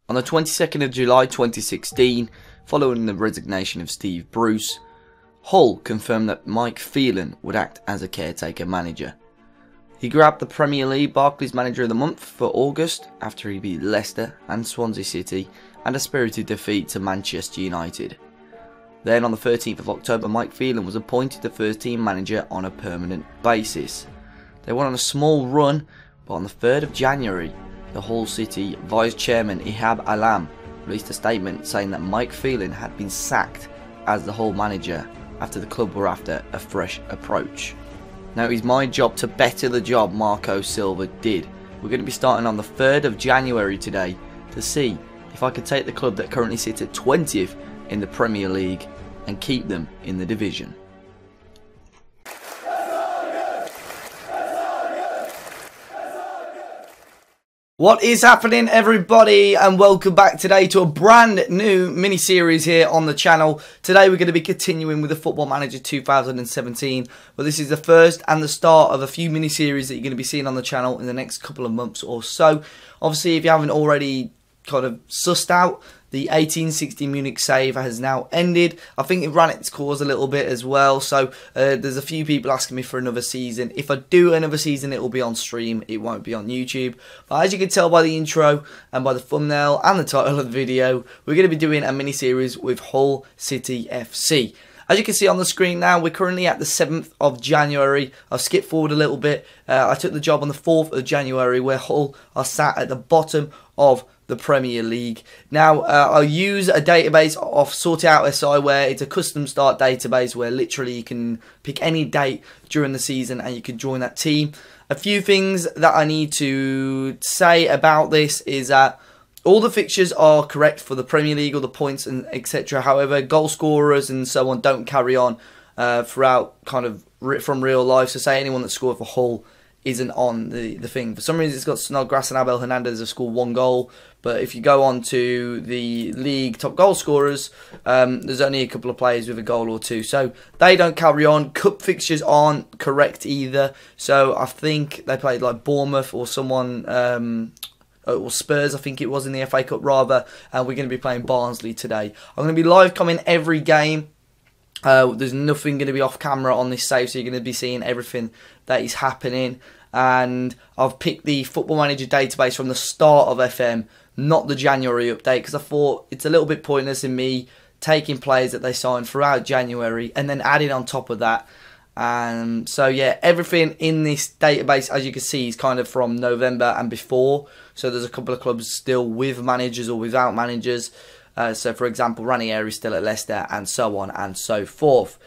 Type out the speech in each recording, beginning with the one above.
On the 22nd of July 2016, following the resignation of Steve Bruce, Hull confirmed that Mike Phelan would act as a caretaker manager. He grabbed the Premier League Barclays Manager of the Month for August after he beat Leicester and Swansea City and a spirited defeat to Manchester United. Then on the 13th of October, Mike Phelan was appointed the first team manager on a permanent basis. They went on a small run, but on the 3rd of January, the Hull City Vice Chairman Ihab Alam released a statement saying that Mike Phelan had been sacked as the Hull manager after the club were after a fresh approach. Now it is my job to better the job Marco Silva did. We're going to be starting on the 3rd of January today to see if I can take the club that currently sits at 20th in the Premier League and keep them in the division. What is happening, everybody, and welcome back today to a brand new mini-series here on the channel. Today we're going to be continuing with the Football Manager 2017, but this is the first and the start of a few mini-series that you're going to be seeing on the channel in the next couple of months or so. Obviously, if you haven't already kind of sussed out, the 1860 Munich save has now ended. I think it ran its course a little bit as well. So there's a few people asking me for another season. If I do another season, it will be on stream. It won't be on YouTube. But as you can tell by the intro and by the thumbnail and the title of the video, we're going to be doing a mini-series with Hull City FC. As you can see on the screen now, we're currently at the 7th of January. I've skipped forward a little bit. I took the job on the 4th of January where Hull are sat at the bottom of the Premier League. Now, I'll use a database off Sort It Out SI where it's a custom start database where literally you can pick any date during the season and you can join that team. A few things that I need to say about this is that all the fixtures are correct for the Premier League, all the points and etc. However, goal scorers and so on don't carry on throughout kind of from real life. So say anyone that scored for Hull isn't on the thing. For some reason it's got Snodgrass and Abel Hernandez have scored 1 goal. But if you go on to the league top goal scorers, there's only a couple of players with a goal or 2. So they don't carry on. Cup fixtures aren't correct either. So I think they played like Bournemouth or someone, or Spurs I think it was in the FA Cup rather. And we're going to be playing Barnsley today. I'm going to be live coming every game. There's nothing going to be off camera on this save, so you're going to be seeing everything that is happening. And I've picked the Football Manager database from the start of FM, not the January update, because I thought it's a little bit pointless in me taking players that they signed throughout January and then adding on top of that. So yeah, everything in this database, as you can see, is kind of from November and before. So there's a couple of clubs still with managers or without managers. So for example, Ranieri is still at Leicester and so on and so forth.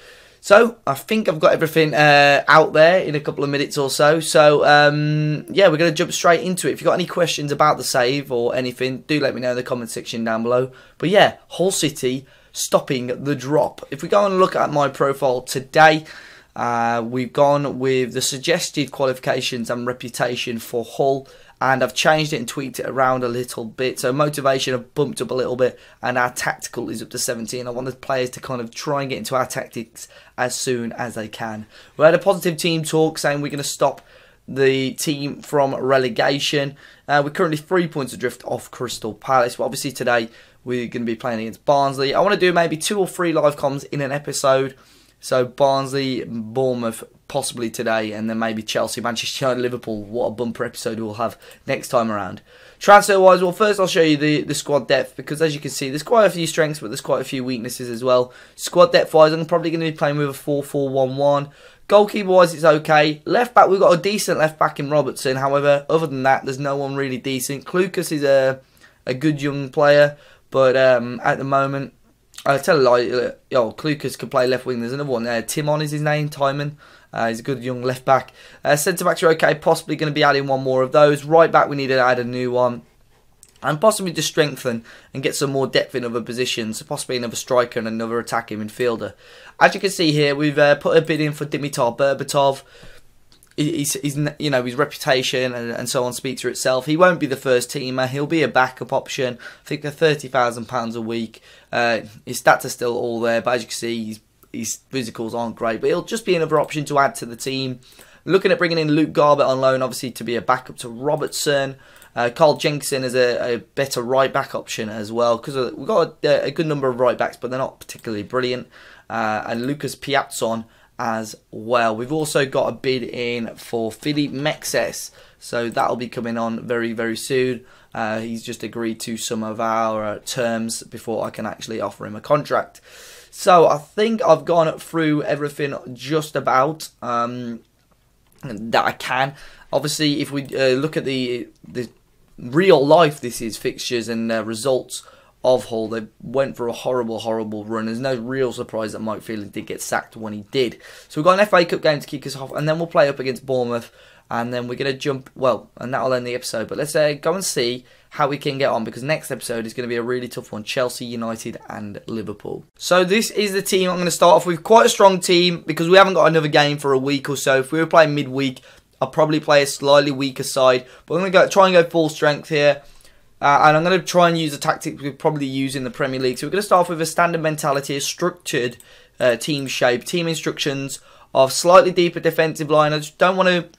So I think I've got everything out there in a couple of minutes or so. So yeah, we're going to jump straight into it. If you've got any questions about the save or anything, do let me know in the comment section down below. But yeah, Hull City stopping the drop. If we go and look at my profile today, we've gone with the suggested qualifications and reputation for Hull. And I've changed it and tweaked it around a little bit. So motivation I've bumped up a little bit. And our tactical is up to 17. I want the players to kind of try and get into our tactics as soon as they can. We had a positive team talk saying we're going to stop the team from relegation. We're currently 3 points adrift off Crystal Palace. But obviously today we're going to be playing against Barnsley. I want to do maybe 2 or 3 live comms in an episode. So Barnsley, Bournemouth, possibly today, and then maybe Chelsea, Manchester United, Liverpool. What a bumper episode we'll have next time around. Transfer-wise, well, first I'll show you the squad depth, because as you can see, there's quite a few strengths, but there's quite a few weaknesses as well. Squad depth-wise, I'm probably going to be playing with a 4-4-1-1. Goalkeeper-wise, it's okay. Left-back, we've got a decent left-back in Robertson. However, other than that, there's no one really decent. Klukas is a good young player, but at the moment, I'll tell you, like, Klukas could play left wing. There's another one there. Timon is his name, Timon. He's a good young left back. Centre backs are okay. Possibly going to be adding one more of those. Right back, we need to add a new one. And possibly to strengthen and get some more depth in other positions. So possibly another striker and another attacking midfielder. As you can see here, we've put a bid in for Dimitar Berbatov. You know, his reputation and so on speaks for itself. He won't be the first teamer. He'll be a backup option. I think they're £30,000 a week. His stats are still all there, but as you can see, his physicals aren't great. But he'll just be another option to add to the team. Looking at bringing in Luke Garbett on loan, obviously to be a backup to Robertson. Carl Jenkinson is a better right-back option as well, because we've got a good number of right-backs, but they're not particularly brilliant. And Lucas Piazzon as well. We've also got a bid in for Philippe Mexes, so that'll be coming on very, very soon. He's just agreed to some of our terms before I can actually offer him a contract. So I think I've gone through everything just about that I can. Obviously, if we look at the real life, this is fixtures and results of Hull. They went for a horrible, horrible run. There's no real surprise that Mike Phelan did get sacked when he did. So we've got an FA Cup game to kick us off, and then we'll play up against Bournemouth, and then we're going to jump, well, and that'll end the episode. But let's go and see how we can get on, because next episode is going to be a really tough one. Chelsea, United and Liverpool. So this is the team I'm going to start off with. Quite a strong team, because we haven't got another game for a week or so. If we were playing midweek, I'll probably play a slightly weaker side. But I'm going to try and go full strength here. And I'm going to try and use a tactic we probably use in the Premier League. So we're going to start off with a standard mentality, a structured team shape, team instructions of slightly deeper defensive line. I just don't want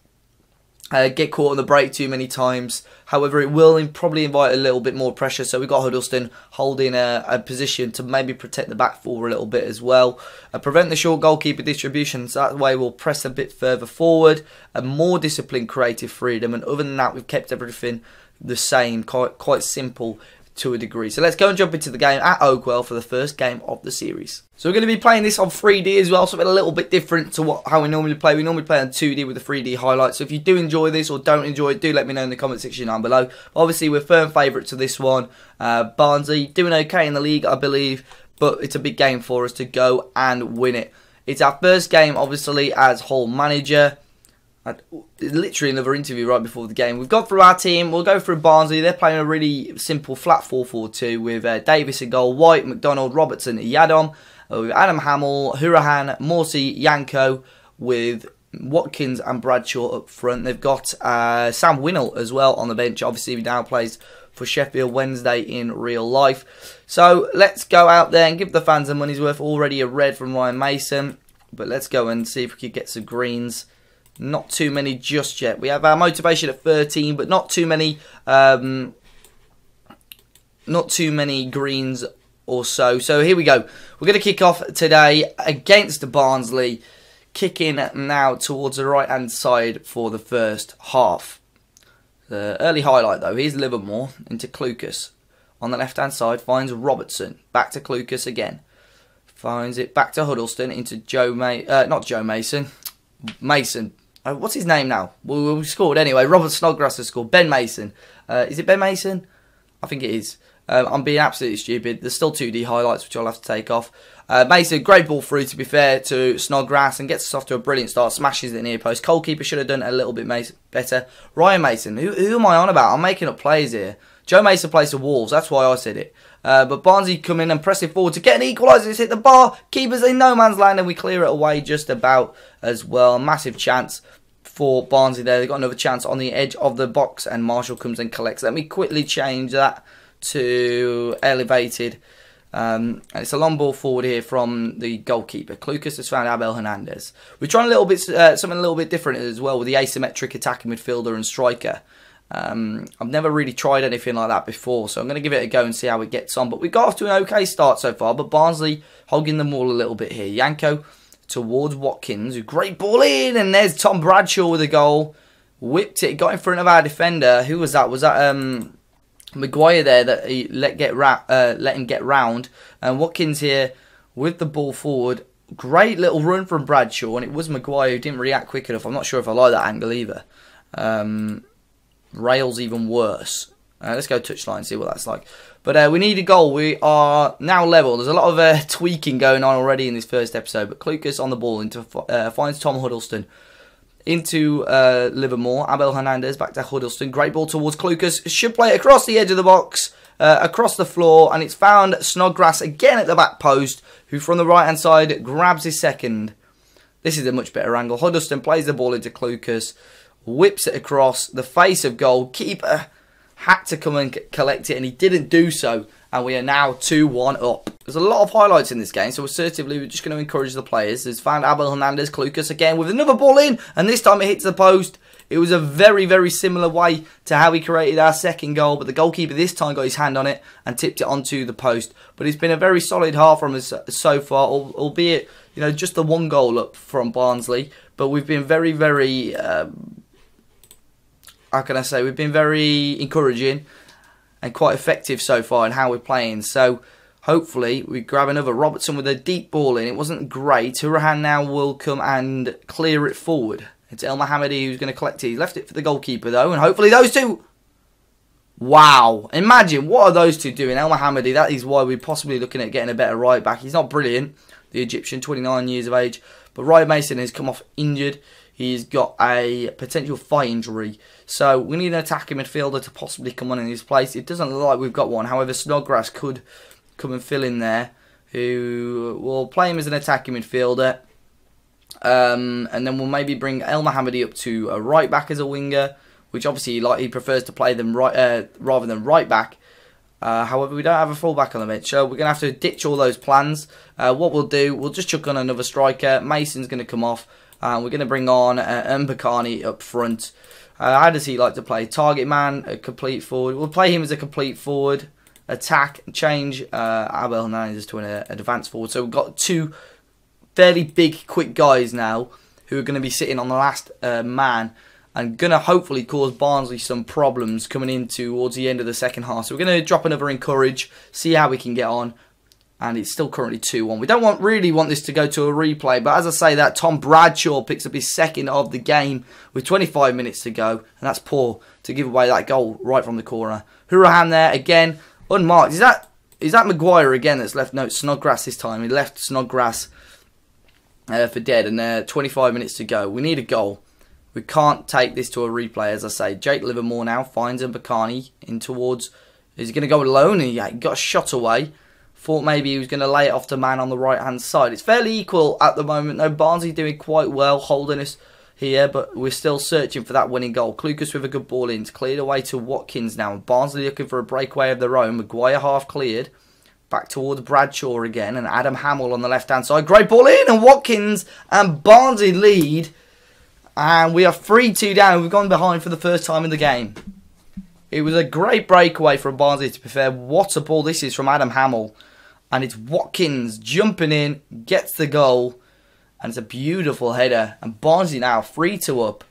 to get caught on the break too many times. However, it will probably invite a little bit more pressure. So we've got Huddleston holding a position to maybe protect the back four a little bit as well. Prevent the short goalkeeper distributions. That way we'll press a bit further forward. A more disciplined creative freedom. And other than that, we've kept everything the same, quite simple to a degree. So let's go and jump into the game at Oakwell for the first game of the series. So we're going to be playing this on 3D as well, something a little bit different to how we normally play. We normally play on 2D with the 3D highlights. So if you do enjoy this or don't enjoy it, do let me know in the comment section down below. Obviously, we're firm favourites to this one. Barnsley doing okay in the league, I believe, but it's a big game for us to go and win it. It's our first game, obviously, as Hull manager. Literally another interview right before the game. We've gone through our team. We'll go through Barnsley. They're playing a really simple flat 4-4-2 with Davis in goal, White, McDonald, Robertson, Yadom, with Adam Hamill, Hurahan, Morsey, Yanko, with Watkins and Bradshaw up front. They've got Sam Winnell as well on the bench. Obviously, he now plays for Sheffield Wednesday in real life. So let's go out there and give the fans the money's worth. Already a red from Ryan Mason, but let's go and see if we could get some greens. Not too many just yet. We have our motivation at 13, but not too many greens or so. So here we go. We're going to kick off today against Barnsley, kicking now towards the right-hand side for the first half. The early highlight, though, here's Livermore into Clucas. On the left-hand side, finds Robertson. Back to Clucas again. Finds it back to Huddleston into Mason. What's his name now? Well, we scored anyway. Robert Snodgrass has scored. Ben Mason. Is it Ben Mason? I think it is. I'm being absolutely stupid. There's still 2D highlights, which I'll have to take off. Mason, great ball through, to be fair, to Snodgrass, and gets us off to a brilliant start. Smashes the near post. Goalkeeper should have done a little bit better. Ryan Mason. Who am I on about? I'm making up players here. Joe Mason plays for Wolves. That's why I said it. But Barnsley come in and press it forward to get an equaliser. It's hit the bar. Keeper's in no man's land, and we clear it away just about as well. Massive chance for Barnsley there. They've got another chance on the edge of the box, and Marshall comes and collects. Let me quickly change that to elevated. And it's a long ball forward here from the goalkeeper. Clucas has found Abel Hernandez. We're trying something a little bit different as well with the asymmetric attacking midfielder and striker. I've never really tried anything like that before, so I'm going to give it a go and see how it gets on. But we got off to an okay start so far, but Barnsley hogging the ball a little bit here. Yanko towards Watkins, a great ball in, and there's Tom Bradshaw with a goal. Whipped it, got in front of our defender. Who was that? Was that Maguire there that he let him get round? And Watkins here with the ball forward. Great little run from Bradshaw, and it was Maguire who didn't react quick enough. I'm not sure if I like that angle either. Rails even worse. Let's go touchline, see what that's like. But we need a goal. We are now level. There's a lot of tweaking going on already in this first episode. But Clucas on the ball finds Tom Huddleston into Livermore. Abel Hernandez back to Huddleston. Great ball towards Clucas. Should play it across the edge of the box, across the floor, and it's found Snodgrass again at the back post, who from the right hand side grabs his second. This is a much better angle. Huddleston plays the ball into Clucas, whips it across the face of goal. Keeper had to come and collect it, and he didn't do so, and we are now 2-1 up. There's a lot of highlights in this game, so assertively we're just going to encourage the players. There's found Abel Hernandez, Clucas again with another ball in, and this time it hits the post. It was a very, very similar way to how we created our second goal, but the goalkeeper this time got his hand on it and tipped it onto the post. But it's been a very solid half from us so far, albeit, you know, just the one goal up from Barnsley. But we've been very, very, how can I say, we've been very encouraging and quite effective so far in how we're playing. So hopefully we grab another Robertson with a deep ball in. It wasn't great. Hurahan now will come and clear it forward. It's El Mohammadi who's going to collect it. He left it for the goalkeeper though, and hopefully those two... Wow. Imagine, what are those two doing? El Mohammadi, that is why we're possibly looking at getting a better right back. He's not brilliant, the Egyptian, 29 years of age. But Ryan Mason has come off injured. He's got a potential thigh injury. So we need an attacking midfielder to possibly come on in his place. It doesn't look like we've got one. However, Snodgrass could come and fill in there, who will play him as an attacking midfielder. And then we'll maybe bring El Mohammadi up to a right back as a winger, which obviously he prefers to play them right rather than right back. However, we don't have a full back on the bench, so we're going to have to ditch all those plans. What we'll do, we'll just chuck on another striker. Mason's going to come off. We're going to bring on Mbakani up front. How does he like to play? Target man, a complete forward. We'll play him as a complete forward. Attack, change Abel Hernandez to an advanced forward. So we've got two fairly big, quick guys now who are going to be sitting on the last man and going to hopefully cause Barnsley some problems coming in towards the end of the second half. So we're going to drop another encourage, see how we can get on. And it's still currently 2-1. We don't really want this to go to a replay. But as I say that, Tom Bradshaw picks up his second of the game with 25 minutes to go. And that's poor to give away that goal right from the corner. Hurahan there again, unmarked. Is that Maguire again that's left? No, it's Snodgrass this time. He left Snodgrass for dead. And 25 minutes to go. We need a goal. We can't take this to a replay, as I say. Jake Livermore now finds Mbakani in towards... Is he going to go alone? And he got a shot away. Thought maybe he was going to lay it off to man on the right-hand side. It's fairly equal at the moment, though. Barnsley doing quite well, holding us here, but we're still searching for that winning goal. Klukas with a good ball in. It's cleared away to Watkins now. Barnsley looking for a breakaway of their own. Maguire half cleared. Back towards Bradshaw again, and Adam Hamill on the left-hand side. Great ball in, and Watkins and Barnsley lead. And we are 3-2 down. We've gone behind for the first time in the game. It was a great breakaway from Barnsley, to be fair. What a ball this is from Adam Hamill. And it's Watkins jumping in, gets the goal. And it's a beautiful header. And Barnsley now 3-2 up.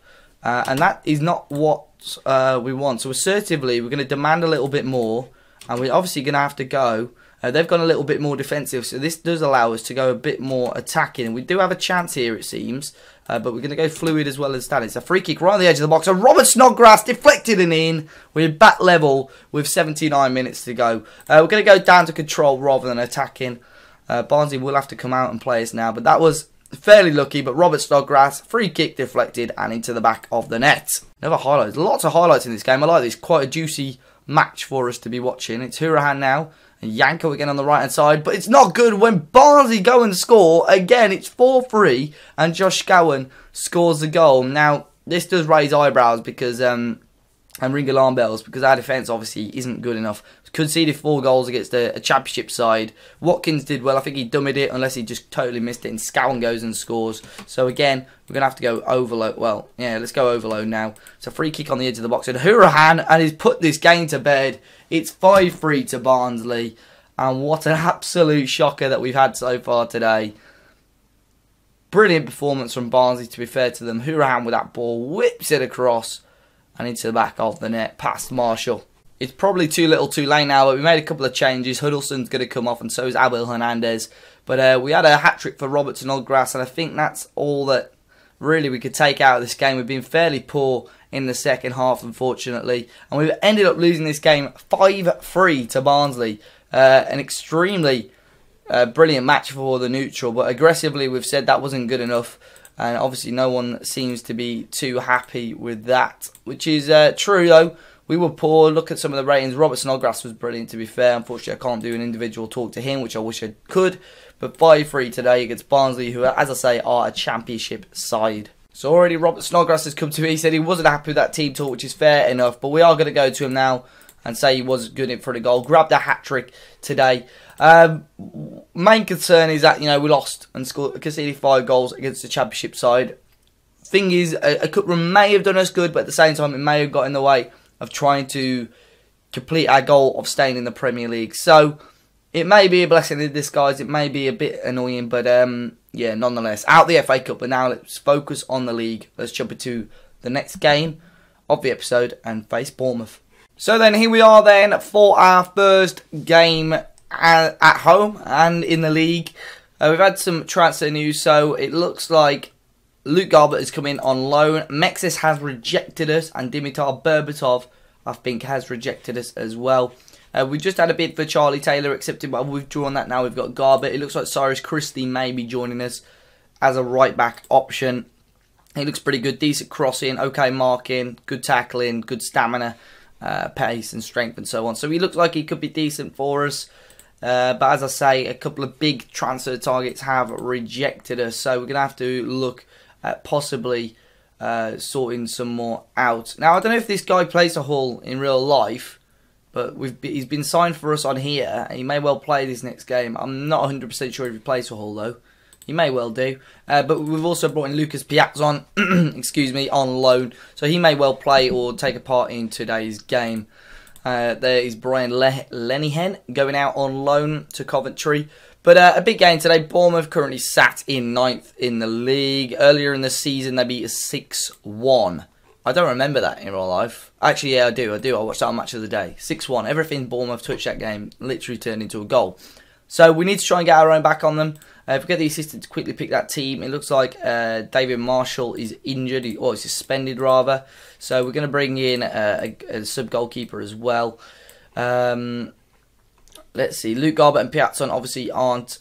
And that is not what we want. So assertively, we're going to demand a little bit more. And we're obviously going to have to go. They've gone a little bit more defensive. So this does allow us to go a bit more attacking. And we do have a chance here, it seems. But we're going to go fluid as well as that. It's a free kick right on the edge of the box. And Robert Snodgrass deflected and in. We're back level with 79 minutes to go. We're going to go down to control rather than attacking. Barnsley will have to come out and play us now. But that was fairly lucky. But Robert Snodgrass, free kick deflected and into the back of the net. Another highlights. Lots of highlights in this game. I like this. Quite a juicy match for us to be watching. It's Hurahan now. And Yanko again on the right hand side, but it's not good when Barnsley go and score. Again, it's 4-3 and Josh Scowen scores the goal. Now, this does raise eyebrows because and ring alarm bells because our defence obviously isn't good enough. Conceded 4 goals against a championship side. Watkins did well. I think he dummied it unless he just totally missed it. And Scowen goes and scores. So again, we're going to have to go overload. Well, yeah, let's go overload now. It's a free kick on the edge of the box. And Hurahan and he's put this game to bed. It's 5-3 to Barnsley. And what an absolute shocker that we've had so far today. Brilliant performance from Barnsley, to be fair to them. Hurahan with that ball, whips it across and into the back of the net, past Marshall. It's probably too little too late now, but we made a couple of changes. Huddleston's going to come off and so is Abel Hernandez. But we had a hat-trick for Robert Snodgrass, and I think that's all that really we could take out of this game. We've been fairly poor in the second half, unfortunately. And we've ended up losing this game 5-3 to Barnsley. An extremely brilliant match for the neutral, but aggressively we've said that wasn't good enough. And obviously no one seems to be too happy with that, which is true though. We were poor. Look at some of the ratings. Robert Snodgrass was brilliant, to be fair. Unfortunately, I can't do an individual talk to him, which I wish I could. But 5-3 today against Barnsley, who, as I say, are a championship side. So already Robert Snodgrass has come to me. He said he wasn't happy with that team talk, which is fair enough. But we are going to go to him now and say he was good in front of goal. Grabbed a hat-trick today. Main concern is that, you know, we lost and conceded 5 goals against the championship side. thing is, a cup run may have done us good, but at the same time, it may have got in the way of trying to complete our goal of staying in the Premier League. So, it may be a blessing in disguise. It may be a bit annoying, but yeah, nonetheless, out the FA Cup. But now let's focus on the league. Let's jump into the next game of the episode and face Bournemouth. So then, here we are then for our first game at home and in the league. We've had some transfer news, so it looks like Luke Garbett has come in on loan. Mexis has rejected us, and Dimitar Berbatov, I think, has rejected us as well. We just had a bid for Charlie Taylor accepted, but we've drawn that now. We've got Garbett. It looks like Cyrus Christie may be joining us as a right-back option. He looks pretty good. Decent crossing, okay marking, good tackling, good stamina, pace and strength and so on. So he looks like he could be decent for us. But as I say, a couple of big transfer targets have rejected us. So we're going to have to look at possibly sorting some more out. Now, I don't know if this guy plays a Hull in real life, but he's been signed for us on here. He may well play this next game. I'm not 100% sure if he plays for Hull, though. He may well do. But we've also brought in Lucas Piazzon, excuse me, on loan. So he may well play or take a part in today's game. There is Brian Lenihan going out on loan to Coventry. But a big game today. Bournemouth currently sat in 9th in the league. Earlier in the season, they beat us 6-1. I don't remember that in real life. Actually, yeah, I do. I watched that on Match of the Day. 6-1. Everything Bournemouth touched that game literally turned into a goal. So we need to try and get our own back on them. If we get the assistant to quickly pick that team, it looks like David Marshall is injured, or he's suspended rather. So we're going to bring in a sub-goalkeeper as well. Let's see, Luke Garbett and Piazzon obviously aren't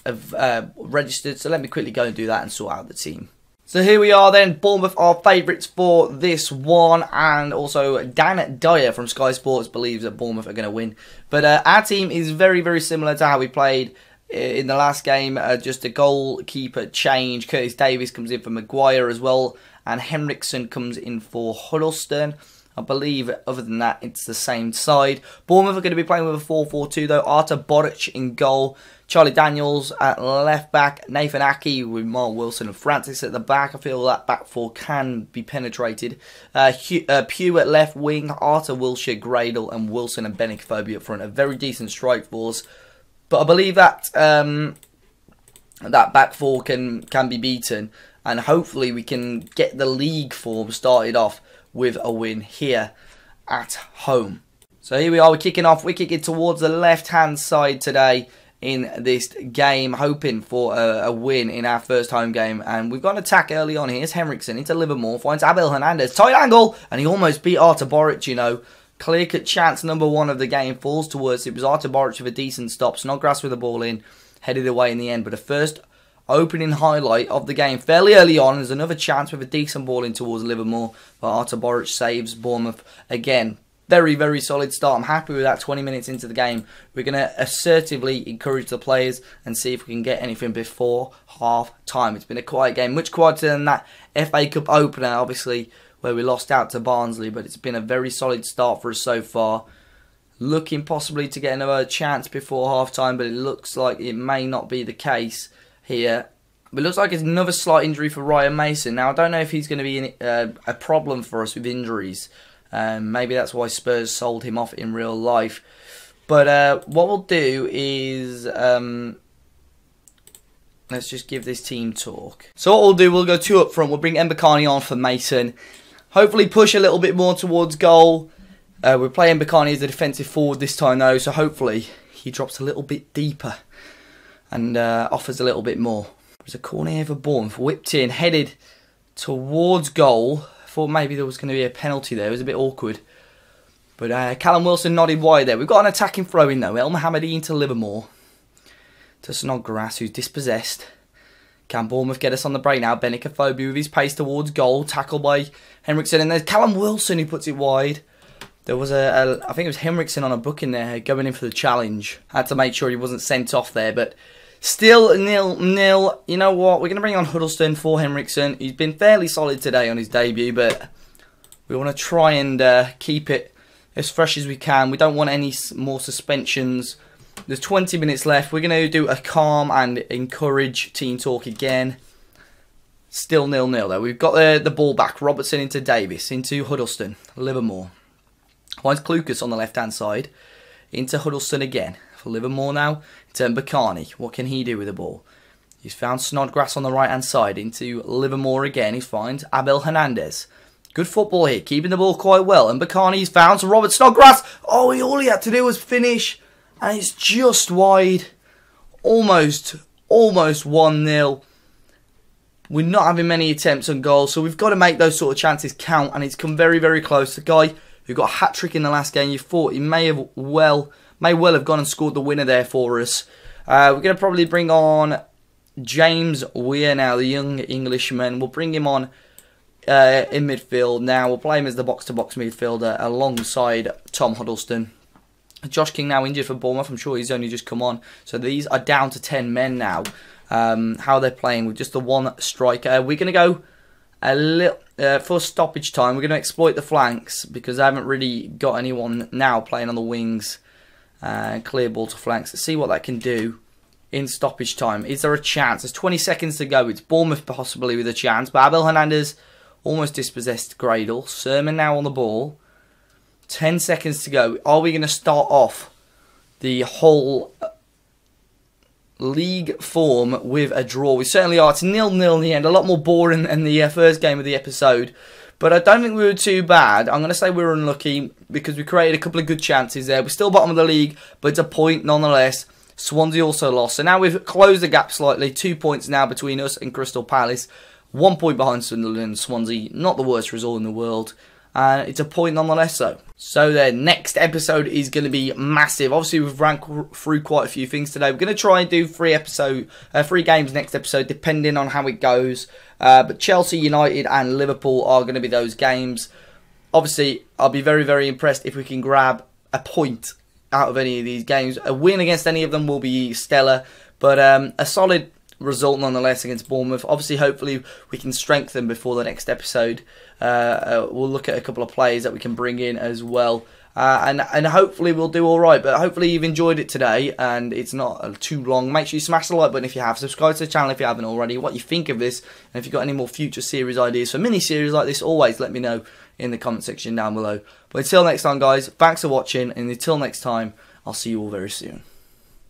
registered, so let me quickly go and do that and sort out the team. So here we are then, Bournemouth are favourites for this one, and also Dan Dyer from Sky Sports believes that Bournemouth are going to win. But our team is very, very similar to how we played in the last game, just a goalkeeper change. Curtis Davies comes in for Maguire as well, and Henriksen comes in for Huddleston. I believe, other than that, it's the same side. Bournemouth are going to be playing with a 4-4-2, though. Artur Boric in goal. Charlie Daniels at left back. Nathan Aki with Mark Wilson and Francis at the back. I feel that back four can be penetrated. Pugh at left wing. Arthur, Wilshire, Gradle, and Wilson and Benicofobia up front. A very decent strike force. But I believe that that back four can be beaten. And hopefully we can get the league form started off with a win here at home. So here we are, we're kicking off. We're kicking towards the left-hand side today in this game, hoping for a win in our first home game. And we've got an attack early on here. Here's Henriksen into Livermore, finds Abel Hernandez, tight angle, and he almost beat Artur Boric, you know. Clear-cut chance number one of the game falls towards it. Was Artur Boric with a decent stop. Snodgrass with the ball in, headed away in the end. But a first opening highlight of the game fairly early on. There's another chance with a decent ball in towards Livermore, but Artur Boric saves Bournemouth again. Very, very solid start. I'm happy with that 20 minutes into the game. We're going to assertively encourage the players and see if we can get anything before half time. It's been a quiet game, much quieter than that FA Cup opener, obviously, where we lost out to Barnsley, but it's been a very solid start for us so far. Looking possibly to get another chance before half time, but it looks like it may not be the case here. But it looks like it's another slight injury for Ryan Mason. Now, I don't know if he's going to be a problem for us with injuries. Maybe that's why Spurs sold him off in real life. But what we'll do is let's just give this team talk. So what we'll do, we'll go two up front. We'll bring Mbakani on for Mason. Hopefully push a little bit more towards goal. We're playing Mbakani as a defensive forward this time though, so hopefully he drops a little bit deeper and offers a little bit more. There's a corner here for Bournemouth, whipped in, headed towards goal. I thought maybe there was going to be a penalty there. It was a bit awkward. But Callum Wilson nodded wide there. We've got an attacking throw-in though. El Mohammadi into Livermore. To Snodgrass, who's dispossessed. Can Bournemouth get us on the break now? Benicofobia with his pace towards goal. Tackled by Henriksen. And there's Callum Wilson who puts it wide. There was I think it was Henriksen on a booking there, going in for the challenge. Had to make sure he wasn't sent off there, but still 0-0. You know what? We're going to bring on Huddleston for Henriksen. He's been fairly solid today on his debut, but we want to try and keep it as fresh as we can. We don't want any more suspensions. There's 20 minutes left. We're going to do a calm and encourage team talk again. Still 0-0 though. We've got the ball back. Robertson into Davis, into Huddleston, Livermore. Finds Clucas on the left-hand side. Into Huddleston again. For Livermore now. Into Mbakani. What can he do with the ball? He's found Snodgrass on the right-hand side. Into Livermore again. He finds Abel Hernandez. Good football here. Keeping the ball quite well. And Mbakani's found. So Robert Snodgrass. Oh, all he had to do was finish. And it's just wide. Almost 1-0. We're not having many attempts on goal, so we've got to make those sort of chances count, and it's come very, very close. The guy who got a hat-trick in the last game, you thought he may well have gone and scored the winner there for us. We're going to probably bring on James Weir now, the young Englishman. We'll bring him on in midfield now. We'll play him as the box-to-box midfielder alongside Tom Huddleston. Josh King now injured for Bournemouth. I'm sure he's only just come on. So these are down to 10 men now. How they're playing with just the one striker. We're going to go a little for stoppage time. We're going to exploit the flanks because I haven't really got anyone now playing on the wings. Clear ball to flanks. Let's see what that can do in stoppage time. Is there a chance? There's 20 seconds to go. It's Bournemouth possibly with a chance. But Abel Hernandez almost dispossessed Gradle. Sermon now on the ball. 10 seconds to go. Are we going to start off the whole league form with a draw? We certainly are. It's 0-0 in the end. A lot more boring than the first game of the episode. But I don't think we were too bad. I'm going to say we were unlucky because we created a couple of good chances there. We're still bottom of the league, but it's a point nonetheless. Swansea also lost. So now we've closed the gap slightly. 2 points now between us and Crystal Palace. 1 point behind Sunderland and Swansea. Not the worst result in the world. And it's a point nonetheless though. So the next episode is going to be massive. Obviously we've ran through quite a few things today. We're going to try and do 3 games next episode depending on how it goes. But Chelsea, United and Liverpool are going to be those games. Obviously I'll be very, very impressed if we can grab a point out of any of these games. A win against any of them will be stellar. But a solid result nonetheless against Bournemouth. Obviously, hopefully we can strengthen before the next episode. We'll look at a couple of players that we can bring in as well. And hopefully we'll do alright. But hopefully you've enjoyed it today and it's not too long. Make sure you smash the like button if you have. Subscribe to the channel if you haven't already. What you think of this. And if you've got any more future series ideas for mini-series like this, always let me know in the comment section down below. But until next time guys, thanks for watching. And until next time, I'll see you all very soon.